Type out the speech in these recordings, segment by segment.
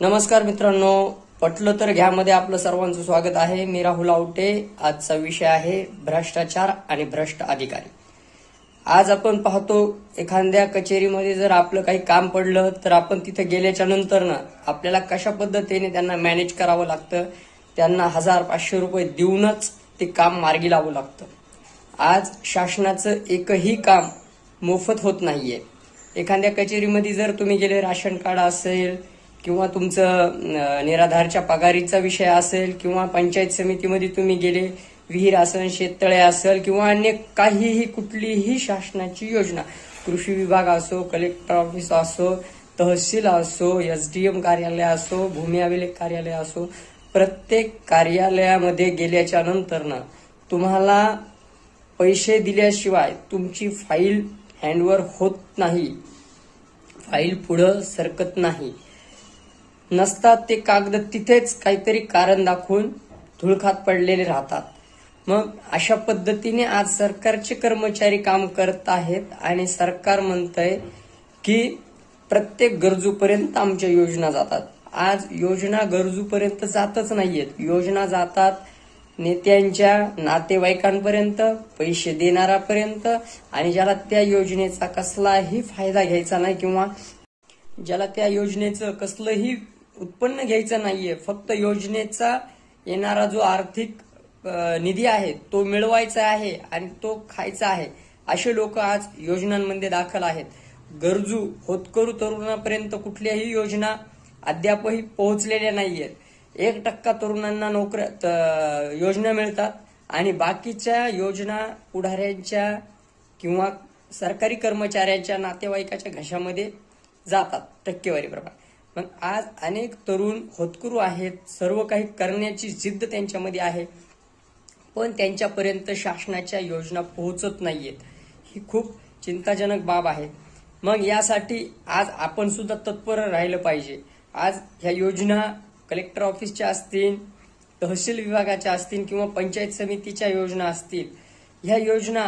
नमस्कार मित्रांनो, पटलं तर घ्या मध्ये आपलं सर्वांचं स्वागत आहे। मी राहुल आवटे। आजचा विषय आहे भ्रष्टाचार आणि भ्रष्ट अधिकारी। आज आपण पाहतो एखाद्या कचेरीमध्ये जर आपलं काही काम पडलं तर आपण तिथे गेल्याच्या नंतर ना आपल्याला कशा पद्धतीने त्यांना मॅनेज करावं लागतं, त्यांना 1000-500 रुपये देऊनच ते काम मार्गी लावू लागतं। आज शासनाचं एकही काम मोफत होत नाहीये। एखाद्या कचेरीमध्ये जर तुम्ही गेले, राशन कार्ड असेल किंवा तुमचं निराधारच्या पगारीचा विषय असेल किंवा पंचायत समितीमध्ये तुम्ही गेले, विहीर असेल, शेततळे असेल किंवा अन्य काहीही कुठलीही शासनाची योजना, कृषी विभाग असो, कलेक्टर ऑफिस असो, तहसील असो, एसडीएम कार्यालय असो, भूमी अभिलेख कार्यालय असो, प्रत्येक कार्यालयामध्ये गेल्याच्या नंतर ना तुम्हाला पैसे दिल्याशिवाय तुमची फाईल हँडओव्हर होत नाही, फाईल पुढे सरकत नाही। नसतात ते कागद तिथेच काहीतरी कारण दाखवून धुळखात पडलेले राहतात। मग अशा पद्धतीने आज सरकारचे कर्मचारी काम करत आहेत आणि सरकार म्हणतंय की प्रत्येक गरजूपर्यंत आमच्या योजना जातात। आज योजना गरजूपर्यंत जातच नाहीयेत, योजना जातात नेत्यांच्या नातेवाईकांपर्यंत, पैसे देणाऱ्यापर्यंत, आणि ज्याला त्या योजनेचा कसलाही फायदा घ्यायचा नाही किंवा ज्याला त्या योजनेचं कसलंही उत्पन्न घ्यायचं नाहीये, फक्त योजनेचा येणारा जो आर्थिक निधी आहे तो मिळवायचा आहे आणि तो खायचा आहे, असे लोक आज योजनांमध्ये दाखल आहेत। गरजू होतकरू तरुणांपर्यंत कुठल्याही योजना अद्यापही पोहोचलेल्या नाहीयेत। 1% तरुणांना योजना मिळतात आणि बाकीच्या योजना पुढाऱ्यांच्या किंवा सरकारी कर्मचाऱ्यांच्या नातेवाईकाच्या घशामध्ये जातात टक्केवारीप्रमाणे। मग आज अनेक तरुण होतकरू आहेत, सर्व काही करण्याची जिद्द त्यांच्यामध्ये आहे, पण त्यांच्यापर्यंत शासनाच्या योजना पोहोचत नाहीयेत। ही खूप चिंताजनक बाब आहे। मग यासाठी आज आपण सुद्धा तत्पर राहिलं पाहिजे। आज ह्या योजना कलेक्टर ऑफिसच्या असतील, तहसील विभागाच्या असतील किंवा पंचायत समितीच्या योजना असतील, ह्या योजना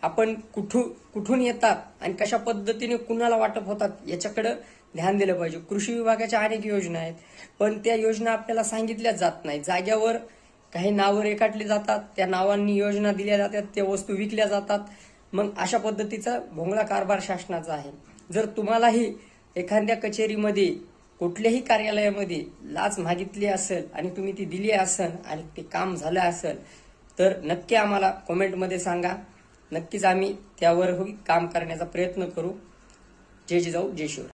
आपण कुठून येतात आणि कशा पद्धतीने कुणाला वाटप होतात याच्याकडे ध्यान दिलं पाहिजे। कृषी विभागाच्या अनेक योजना आहेत, पण त्या योजना आपल्याला सांगितल्या जात नाही। जाग्यावर काही नावं रेखाटली जातात, त्या नावांनी योजना दिल्या जातात, त्या वस्तू विकल्या जातात। मग अशा पद्धतीचा भोंगळा कारभार शासनाचा आहे। जर तुम्हालाही एखाद्या कचेरीमध्ये कुठल्याही कार्यालयामध्ये लाच मागितली असेल आणि तुम्ही ती दिली असेल आणि ते काम झालं असेल तर नक्की आम्हाला कमेंटमध्ये सांगा। नक्कीच आम्ही त्यावर काम करण्याचा प्रयत्न करू। जय जिजाऊ, जय शिवराय।